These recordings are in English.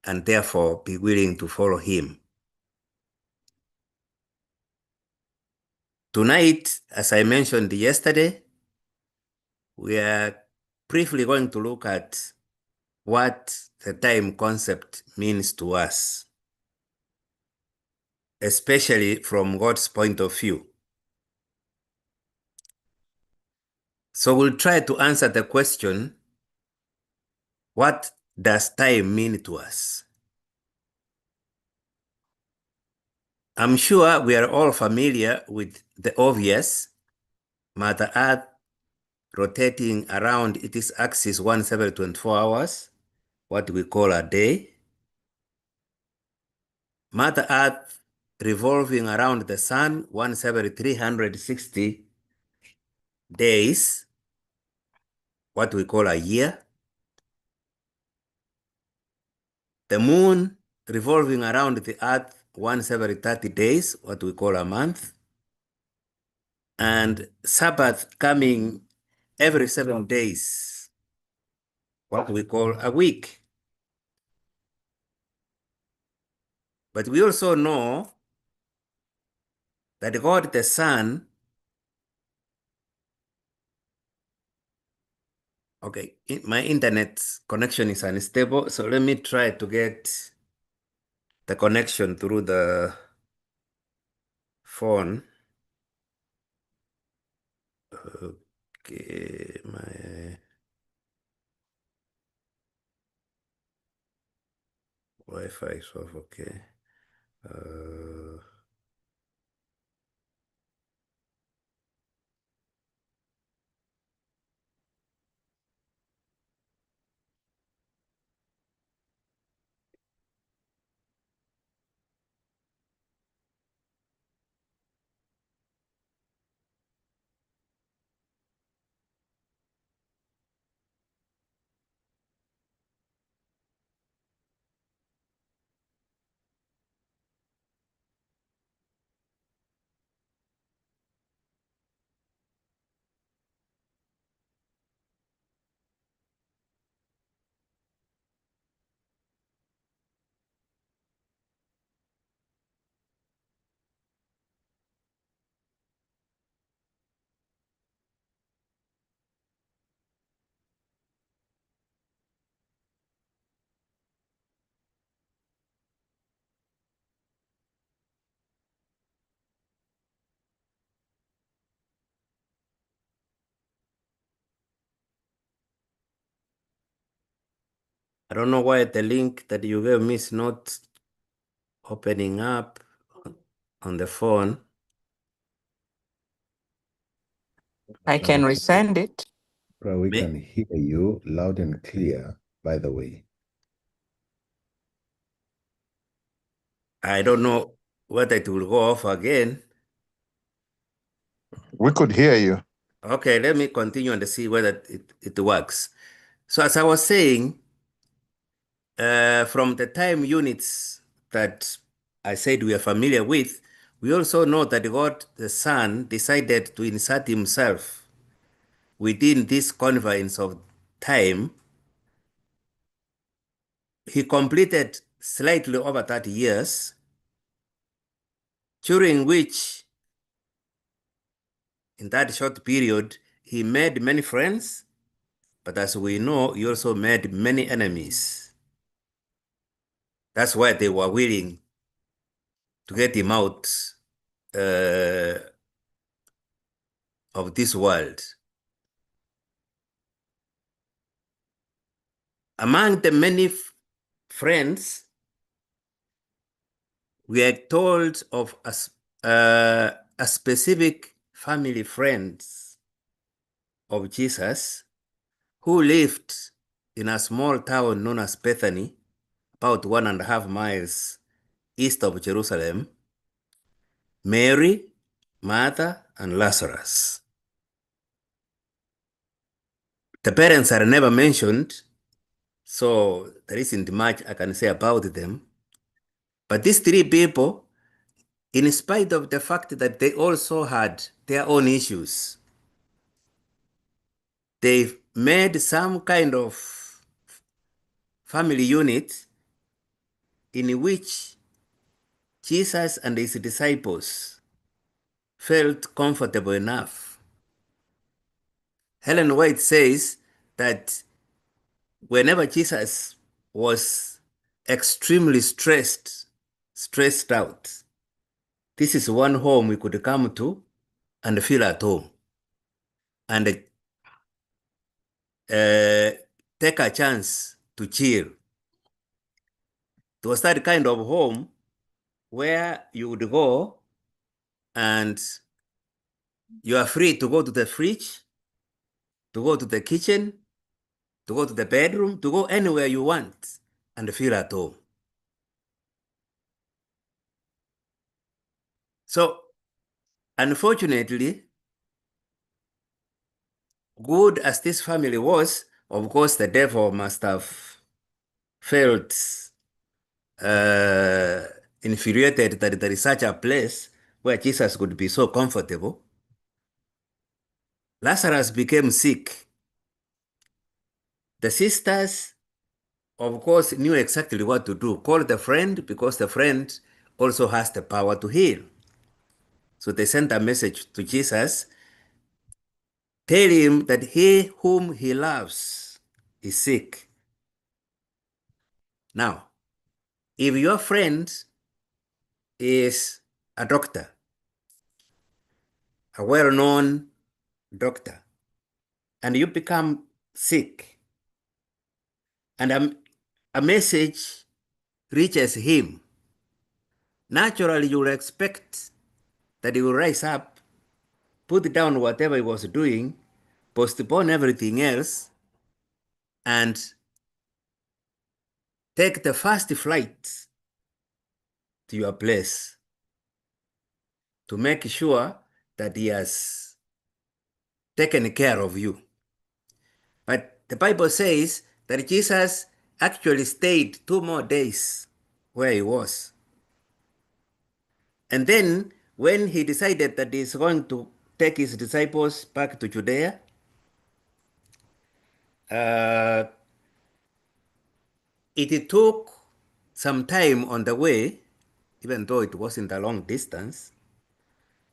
and therefore be willing to follow him. Tonight, as I mentioned yesterday, we are briefly going to look at what the time concept means to us, especially from God's point of view. So we'll try to answer the question, what does time mean to us? I'm sure we are all familiar with the obvious: Mother Earth rotating around its axis once every 24 hours, what we call a day. Mother Earth revolving around the sun once every 360 days, what we call a year. The moon revolving around the earth once every 30 days, what we call a month. And Sabbath coming every 7 days, what we call a week. But we also know that God the Son, okay, my internet connection is unstable, so let me try to get the connection through the phone. Okay, my Wi-Fi is off, okay. I don't know why the link that you gave me is not opening up on the phone. I can resend it. We can hear you loud and clear, by the way. I don't know whether it will go off again. We could hear you. Okay, let me continue and see whether it works. So as I was saying, from the time units that I said we are familiar with, we also know that God the Son decided to insert himself within this confines of time. He completed slightly over 30 years, during which, in that short period, he made many friends, but as we know, he also made many enemies. That's why they were willing to get him out of this world. Among the many friends, we are told of a specific family friends of Jesus who lived in a small town known as Bethany, about 1.5 miles east of Jerusalem: Mary, Martha, and Lazarus. The parents are never mentioned, so there isn't much I can say about them. But these three people, in spite of the fact that they also had their own issues, they made some kind of family unit in which Jesus and his disciples felt comfortable enough. Helen White says that whenever Jesus was extremely stressed out, this is one home we could come to and feel at home and take a chance to chill. It was that kind of home where you would go and you are free to go to the fridge, to go to the kitchen, to go to the bedroom, to go anywhere you want and feel at home. So, unfortunately, good as this family was, of course, the devil must have felt infuriated that there is such a place where Jesus could be so comfortable. Lazarus became sick. The sisters, of course, knew exactly what to do. Call the friend because the friend also has the power to heal. So they sent a message to Jesus. Tell him that he whom he loves is sick. Now, if your friend is a doctor, a well-known doctor, and you become sick, and a message reaches him, naturally you will expect that he will rise up, put down whatever he was doing, postpone everything else, and take the first flight to your place to make sure that he has taken care of you. But the Bible says that Jesus actually stayed 2 more days where he was. And then when he decided that he's going to take his disciples back to Judea, it took some time on the way, even though it wasn't a long distance,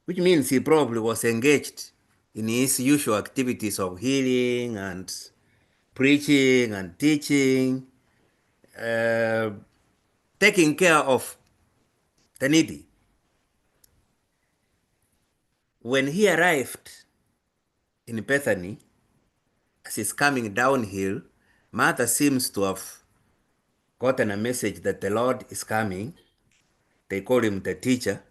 which means he probably was engaged in his usual activities of healing and preaching and teaching, taking care of the needy. When he arrived in Bethany, as he's coming downhill, Martha seems to have gotten a message that the Lord is coming. They call him the teacher.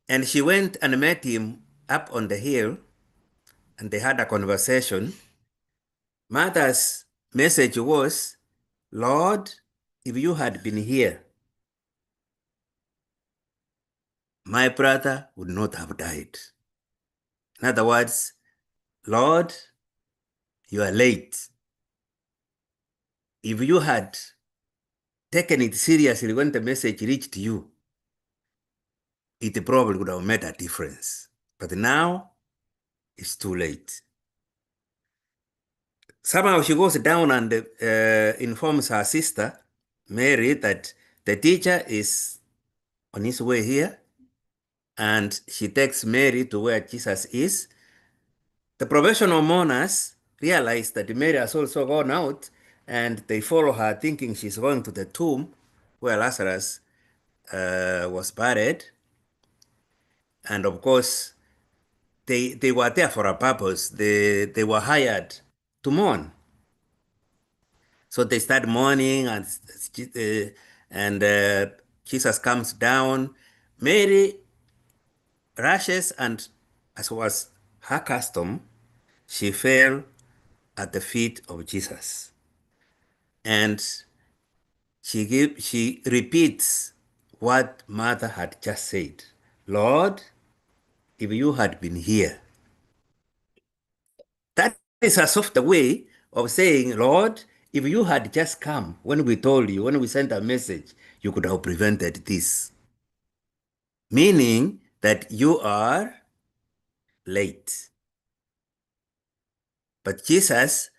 And she went and met him up on the hill, and they had a conversation. Martha's message was, Lord, if you had been here, my brother would not have died. In other words, Lord, you are late. If you had taken it seriously when the message reached you, it probably would have made a difference. But now it's too late. Somehow she goes down and informs her sister, Mary, that the teacher is on his way here. And she takes Mary to where Jesus is. The professional mourners realize that Mary has also gone out, and they follow her thinking she's going to the tomb where Lazarus was buried. And of course, they were there for a purpose. They were hired to mourn. So they start mourning, and Jesus comes down. Mary rushes, and as was her custom, she fell at the feet of Jesus. And she repeats what Martha had just said. Lord, if you had been here. That is a softer way of saying, Lord, if you had just come when we told you, when we sent a message, you could have prevented this. Meaning that you are late. But Jesus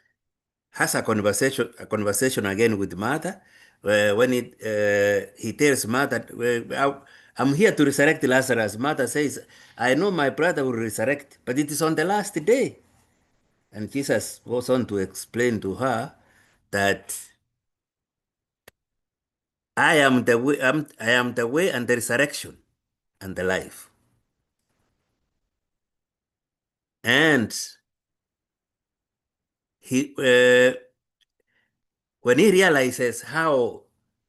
has a conversation again with Martha. when he tells Martha, I'm here to resurrect Lazarus. Martha says, I know my brother will resurrect, but it is on the last day. And Jesus goes on to explain to her that I am the way, I am the way and the resurrection and the life. And he, when he realizes how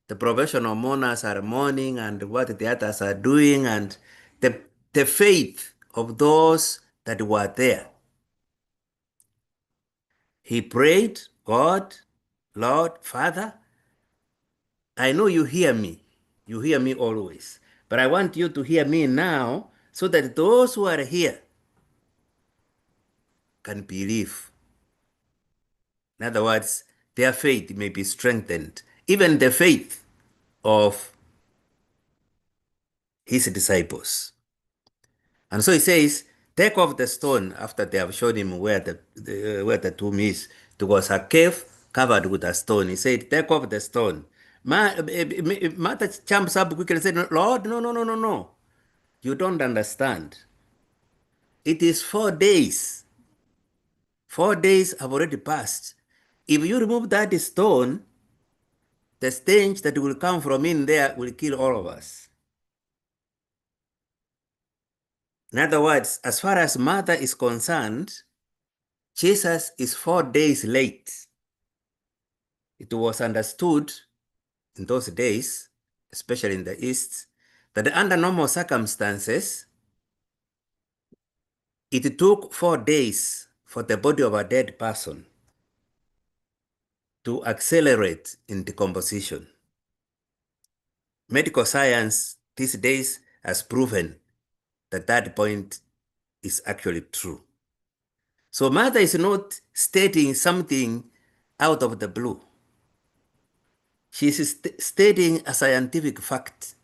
the professional mourners are mourning and what the others are doing and the faith of those that were there, he prayed, God, Lord, Father, I know you hear me. You hear me always. But I want you to hear me now so that those who are here can believe. In other words, their faith may be strengthened, even the faith of his disciples. And so he says, take off the stone after they have shown him where the tomb is. There was a cave covered with a stone. He said, take off the stone. Martha jumps up quickly and said, Lord, no, no, no, no, no. You don't understand. It is 4 days. 4 days have already passed. If you remove that stone, the stench that will come from in there will kill all of us. In other words, as far as Martha is concerned, Jesus is 4 days late. It was understood in those days, especially in the East, that under normal circumstances, it took 4 days for the body of a dead person to accelerate in decomposition. Medical science these days has proven that that point is actually true. So Martha is not stating something out of the blue. She is stating a scientific fact,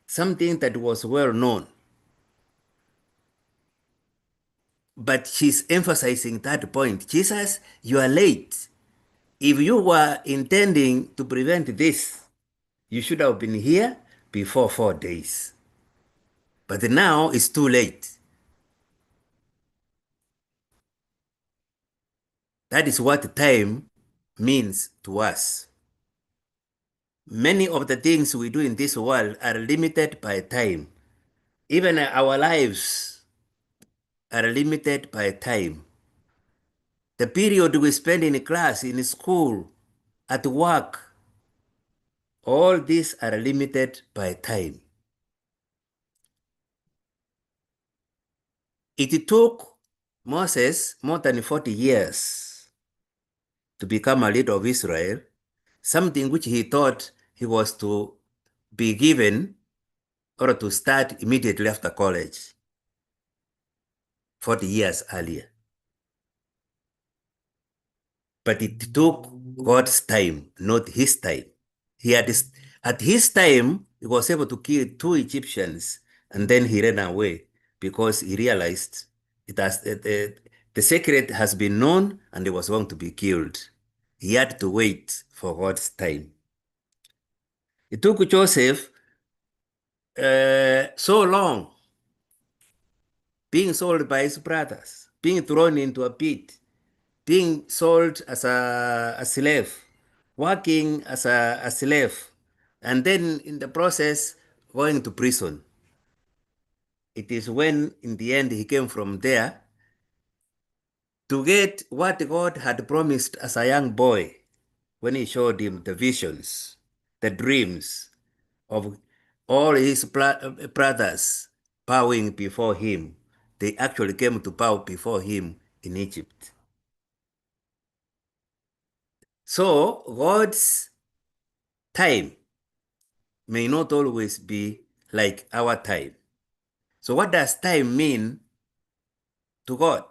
something that was well known. But she's emphasizing that point. Jesus, you are late. If you were intending to prevent this, you should have been here before 4 days. But now it's too late. That is what time means to us. Many of the things we do in this world are limited by time. Even our lives are limited by time. The period we spend in class, in school, at work, all these are limited by time. It took Moses more than 40 years to become a leader of Israel, something which he thought he was to be given or to start immediately after college, 40 years earlier. But it took God's time, not his time. At his time, he was able to kill 2 Egyptians, and then he ran away because he realized the secret has been known and he was going to be killed. He had to wait for God's time. It took Joseph so long, being sold by his brothers, being thrown into a pit, being sold as a slave, working as a slave, and then in the process going to prison. It is when in the end he came from there to get what God had promised as a young boy when he showed him the visions, the dreams of all his brothers bowing before him. They actually came to bow before him in Egypt. So God's time may not always be like our time. So what does time mean to God?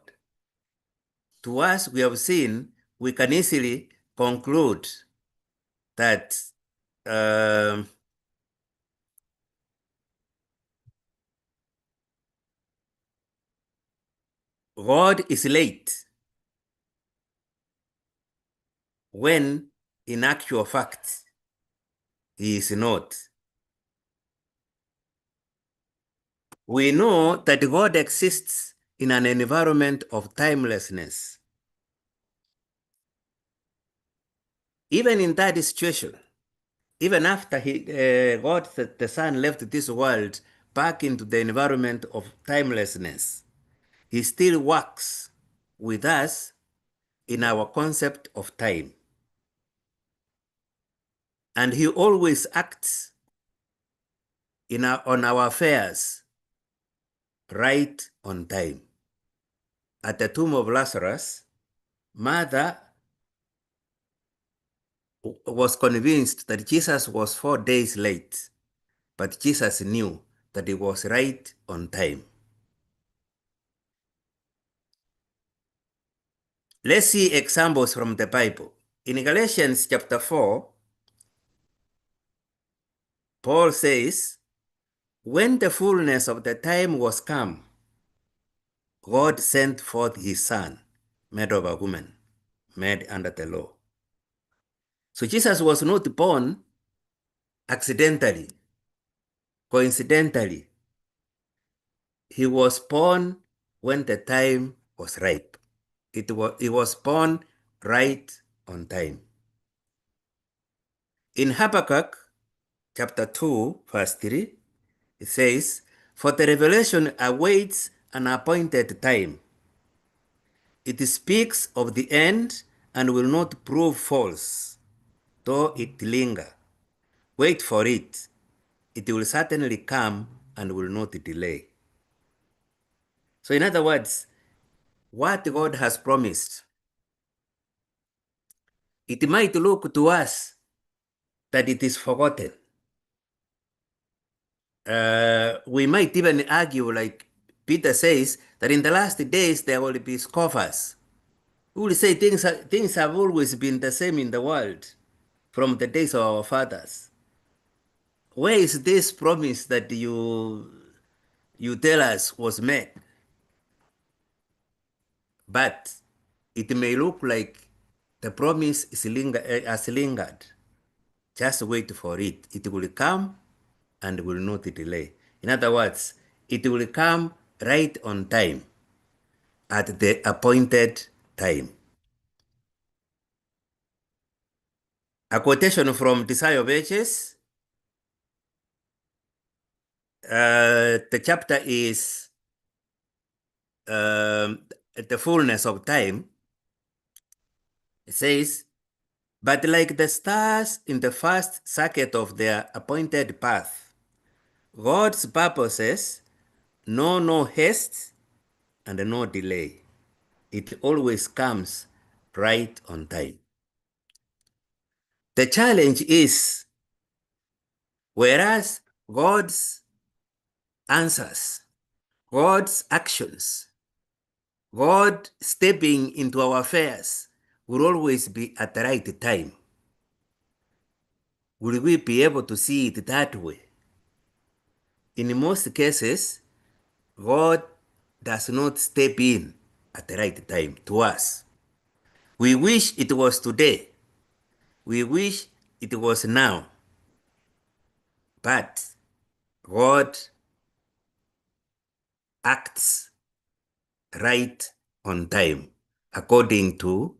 To us, we have seen, we can easily conclude that God is late when, in actual fact, He is not. We know that God exists in an environment of timelessness. Even in that situation, even after God, the Son, left this world back into the environment of timelessness, he still works with us in our concept of time. And he always acts on our affairs right on time. At the tomb of Lazarus, Martha was convinced that Jesus was 4 days late, but Jesus knew that he was right on time. Let's see examples from the Bible. In Galatians chapter 4, Paul says, when the fullness of the time was come, God sent forth his Son, made of a woman, made under the law. So Jesus was not born accidentally, coincidentally. He was born when the time was ripe. He was born right on time. In Habakkuk chapter 2, verse 3, it says, for the revelation awaits an appointed time. It speaks of the end and will not prove false, though it linger. Wait for it. It will certainly come and will not delay. So in other words, what God has promised, it might look to us that it is forgotten. We might even argue, like Peter says, that in the last days there will be scoffers who will say things have always been the same in the world from the days of our fathers. Where is this promise that you tell us was made? But it may look like the promise has lingered. Just wait for it. It will come and will not delay. In other words, it will come right on time, at the appointed time. A quotation from Desire of Ages. The chapter is the fullness of time. It says, but like the stars in the first circuit of their appointed path, God's purposes know no haste and no delay. It always comes right on time. The challenge is, whereas God's answers, God's actions, God stepping into our affairs will always be at the right time. Will we be able to see it that way? In most cases, God does not step in at the right time to us. We wish it was today. We wish it was now. But God acts right on time according to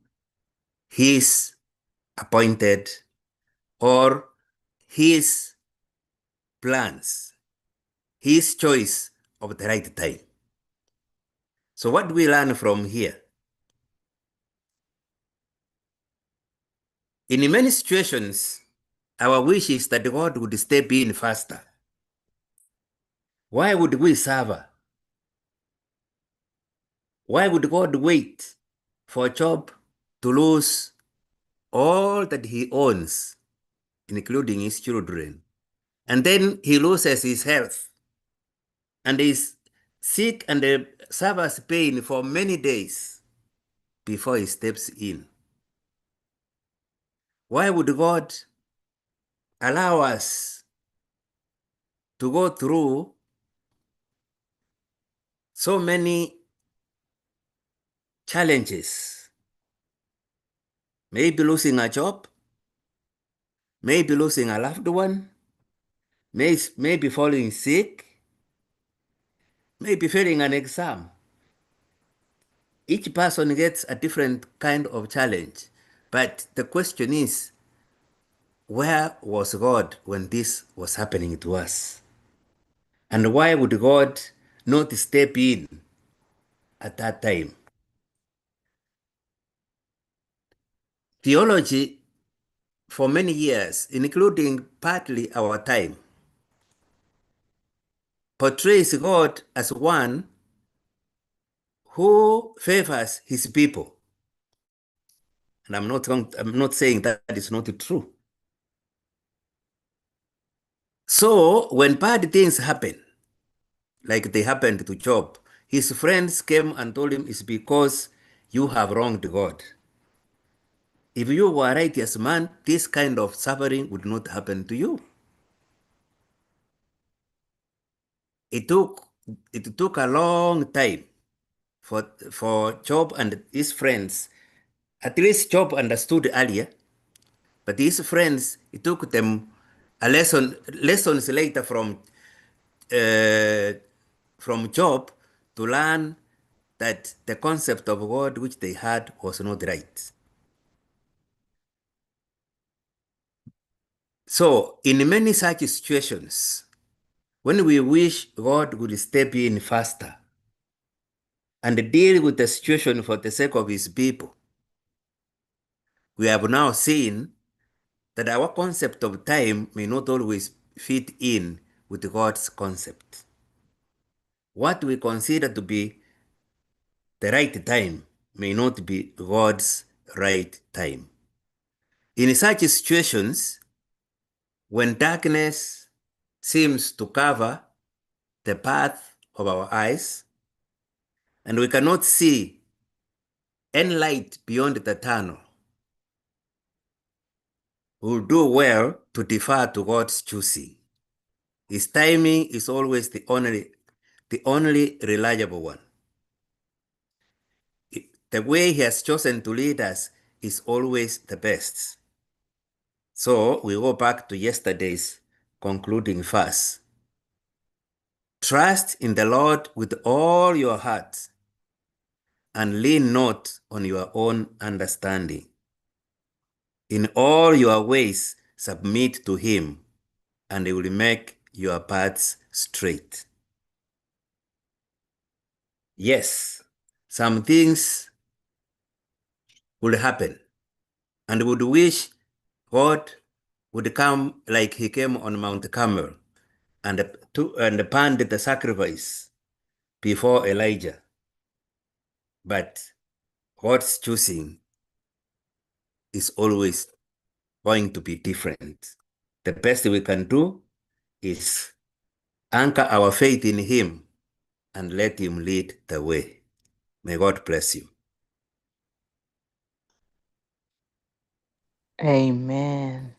his appointed or his plans, his choice of the right time. So what do we learn from here? In many situations, our wish is that God would step in faster. Why would we suffer? Why would God wait for Job to lose all that he owns, including his children? And then he loses his health and is sick and suffers pain for many days before he steps in. Why would God allow us to go through so many challenges? Maybe losing a job, maybe losing a loved one, maybe falling sick, maybe failing an exam. Each person gets a different kind of challenge. But the question is, where was God when this was happening to us? And why would God not step in at that time? Theology, for many years, including partly our time, portrays God as one who favors his people. And I'm not saying that is not true. So when bad things happen, like they happened to Job, his friends came and told him it's because you have wronged God. If you were a righteous man, this kind of suffering would not happen to you. It took a long time for Job and his friends. At least Job understood earlier, but his friends, it took them lessons later from Job to learn that the concept of God which they had was not right. So, in many such situations, when we wish God would step in faster and deal with the situation for the sake of his people, we have now seen that our concept of time may not always fit in with God's concept. What we consider to be the right time may not be God's right time. In such situations, when darkness seems to cover the path of our eyes, and we cannot see any light beyond the tunnel, we will do well to defer to God's choosing. His timing is always the only reliable one. The way he has chosen to lead us is always the best. So we go back to yesterday's concluding verse. Trust in the Lord with all your heart and lean not on your own understanding. In all your ways submit to him, and he will make your paths straight. Yes, some things will happen, and would wish God would come like he came on Mount Carmel and burned the sacrifice before Elijah. But God's choosing is always going to be different. The best we can do is anchor our faith in him and let him lead the way. May God bless you. Amen.